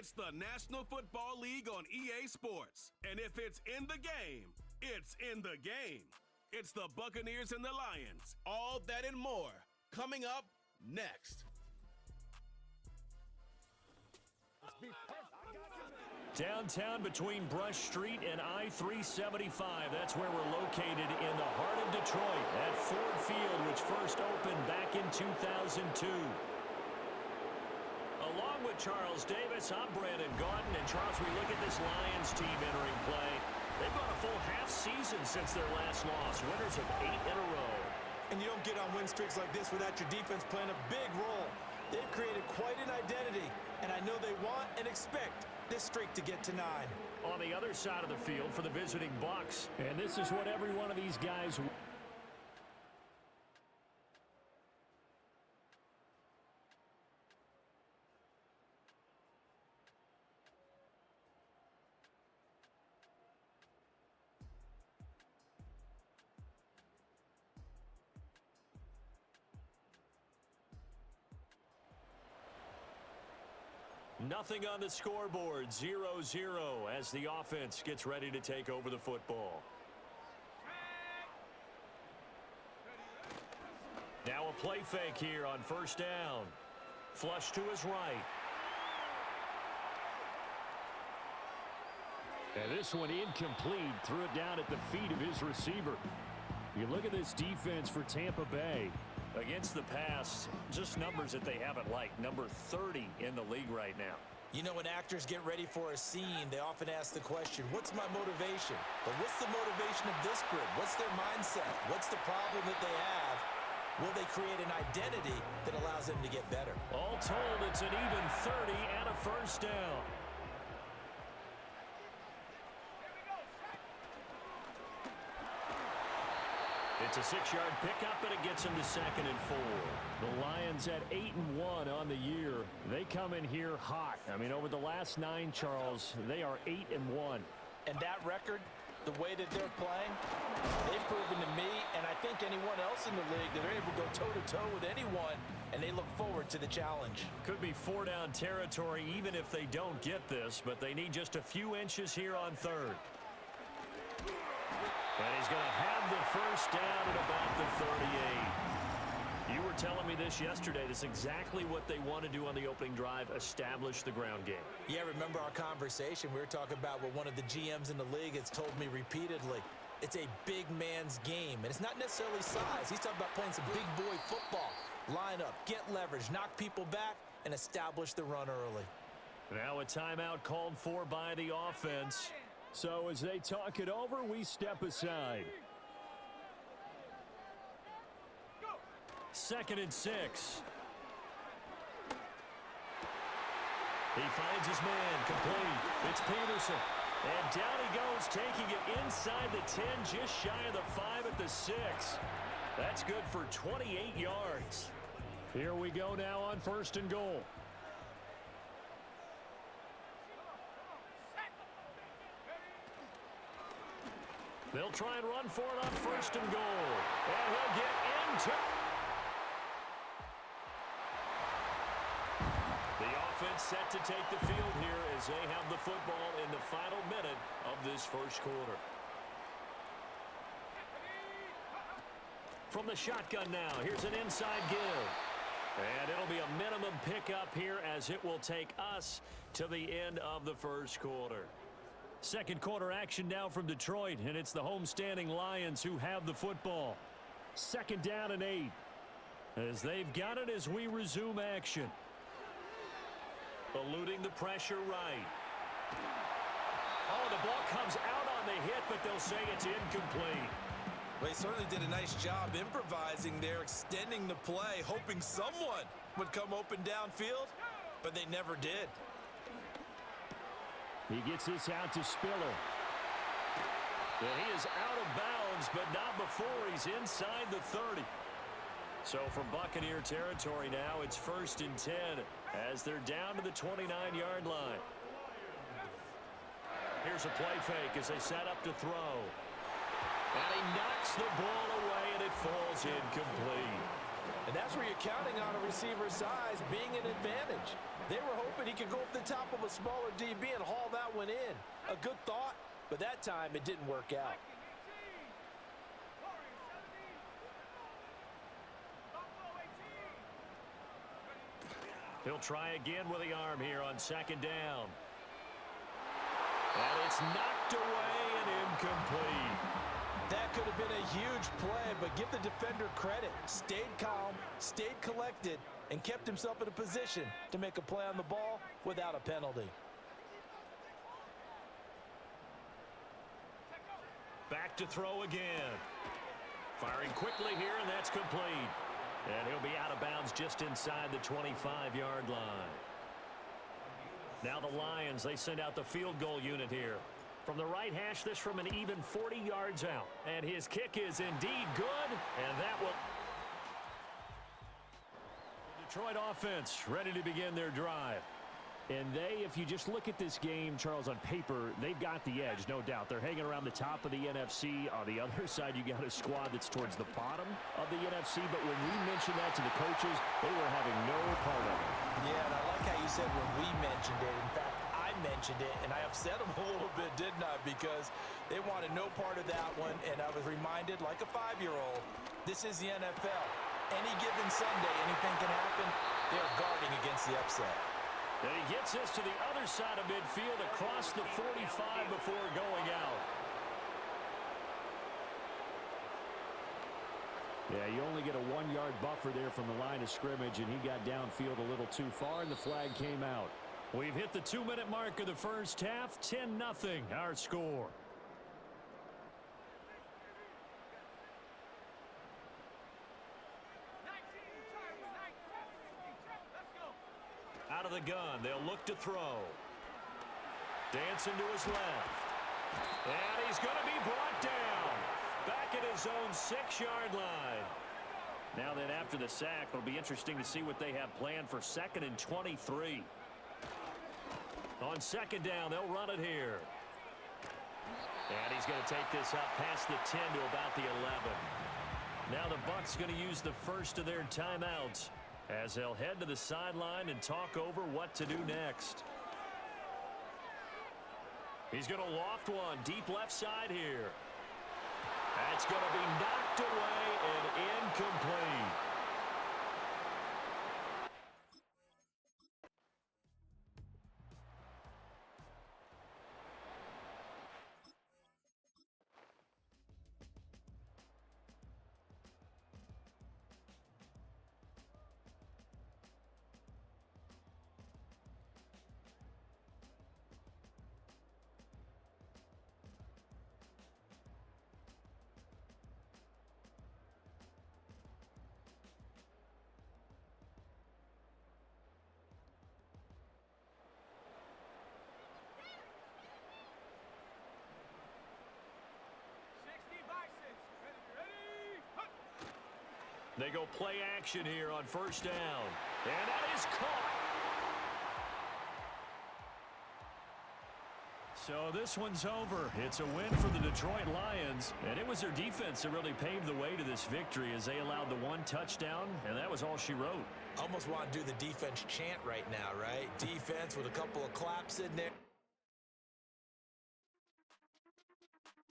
It's the National Football League on EA Sports. And if it's in the game, it's in the game. It's the Buccaneers and the Lions. All that and more coming up next. Downtown between Brush Street and I-375. That's where we're located in the heart of Detroit at Ford Field, which first opened back in 2002. Along with Charles Davis, I'm Brandon Gaudin. And Charles, we look at this Lions team entering play. They've gone a full half season since their last loss, winners of 8 in a row. And you don't get on win streaks like this without your defense playing a big role. They've created quite an identity, and I know they want and expect this streak to get to 9. On the other side of the field for the visiting Bucs, and this is what every one of these guys... Nothing on the scoreboard, 0-0 as the offense gets ready to take over the football. Now a play fake here on first down. Flush to his right. And this one incomplete. Threw it down at the feet of his receiver. You look at this defense for Tampa Bay. Against the pass, just numbers that they haven't liked. Number 30 in the league right now. You know, when actors get ready for a scene, they often ask the question, what's my motivation? But what's the motivation of this group? What's their mindset? What's the problem that they have? Will they create an identity that allows them to get better? All told, it's an even 30 and a first down. It's a 6-yard pickup, and it gets him to 2nd and 4. The Lions at 8-1 on the year. They come in here hot. I mean, over the last 9, Charles, they are 8-1. And that record, the way that they're playing, they've proven to me, and I think anyone else in the league, that they're able to go toe-to-toe with anyone, and they look forward to the challenge. Could be 4-down territory even if they don't get this, but they need just a few inches here on 3rd. And he's going to have the first down at about the 38. You were telling me this yesterday. This is exactly what they want to do on the opening drive, establish the ground game. Yeah, remember our conversation? We were talking about what one of the GMs in the league has told me repeatedly. It's a big man's game, and it's not necessarily size. He's talking about playing some big boy football. Line up, get leverage, knock people back, and establish the run early. Now a timeout called for by the offense. So as they talk it over, we step aside. 2nd and 6. He finds his man, complete. It's Peterson. And down he goes, taking it inside the 10, just shy of the 5 at the 6. That's good for 28 yards. Here we go now on 1st and goal. They'll try and run for it on 1st and goal. And he'll get into it. The offense set to take the field here as they have the football in the final minute of this first quarter. From the shotgun now, here's an inside give. And it'll be a minimum pickup here as it will take us to the end of the first quarter. Second quarter action now from Detroit, and it's the homestanding Lions who have the football. 2nd down and 8 as they've got it as we resume action. Eluding the pressure right. Oh, the ball comes out on the hit, but they'll say it's incomplete. Well, they certainly did a nice job improvising there, extending the play, hoping someone would come open downfield, but they never did. He gets this out to Spiller. And he is out of bounds, but not before he's inside the 30. So from Buccaneer territory now, it's 1st and 10 as they're down to the 29-yard line. Here's a play fake as they set up to throw. And he knocks the ball away, and it falls incomplete. And that's where you're counting on a receiver's size being an advantage. They were hoping he could go up the top of a smaller DB and haul that one in. A good thought, but that time it didn't work out. He'll try again with the arm here on second down. And it's knocked away and incomplete. That could have been a huge play, but give the defender credit. Stayed calm, stayed collected, and kept himself in a position to make a play on the ball without a penalty. Back to throw again. Firing quickly here, and that's complete. And he'll be out of bounds just inside the 25-yard line. Now the Lions, they send out the field goal unit here. From the right hash, this from an even 40 yards out. And his kick is indeed good, and that will... Detroit offense ready to begin their drive. And they, if you just look at this game, Charles, on paper, they've got the edge, no doubt. They're hanging around the top of the NFC. On the other side, you got a squad that's towards the bottom of the NFC. But when we mentioned that to the coaches, they were having no part of it. Yeah, and I like how you said when we mentioned it. In fact, I mentioned it, and I upset them a little bit, didn't I? Because they wanted no part of that one, and I was reminded, like a 5-year-old, this is the NFL. Any given Sunday, anything can happen. They're guarding against the upset. And he gets us to the other side of midfield across the 45 before going out. Yeah, you only get a 1-yard buffer there from the line of scrimmage, and he got downfield a little too far, and the flag came out. We've hit the 2-minute mark of the first half. 10-0, our score. Out of the gun, they'll look to throw. Dancing to his left. And he's going to be brought down. Back at his own 6-yard line. Now then, after the sack, it'll be interesting to see what they have planned for 2nd and 23. On second down, they'll run it here. And he's going to take this up past the 10 to about the 11. Now the Bucs going to use the first of their timeouts as they'll head to the sideline and talk over what to do next. He's going to loft one deep left side here. That's going to be knocked away and incomplete. They go play action here on first down. And that is caught. So this one's over. It's a win for the Detroit Lions. And it was their defense that really paved the way to this victory as they allowed the 1 touchdown, and that was all she wrote. Almost want to do the defense chant right now, right? Defense with a couple of claps in there.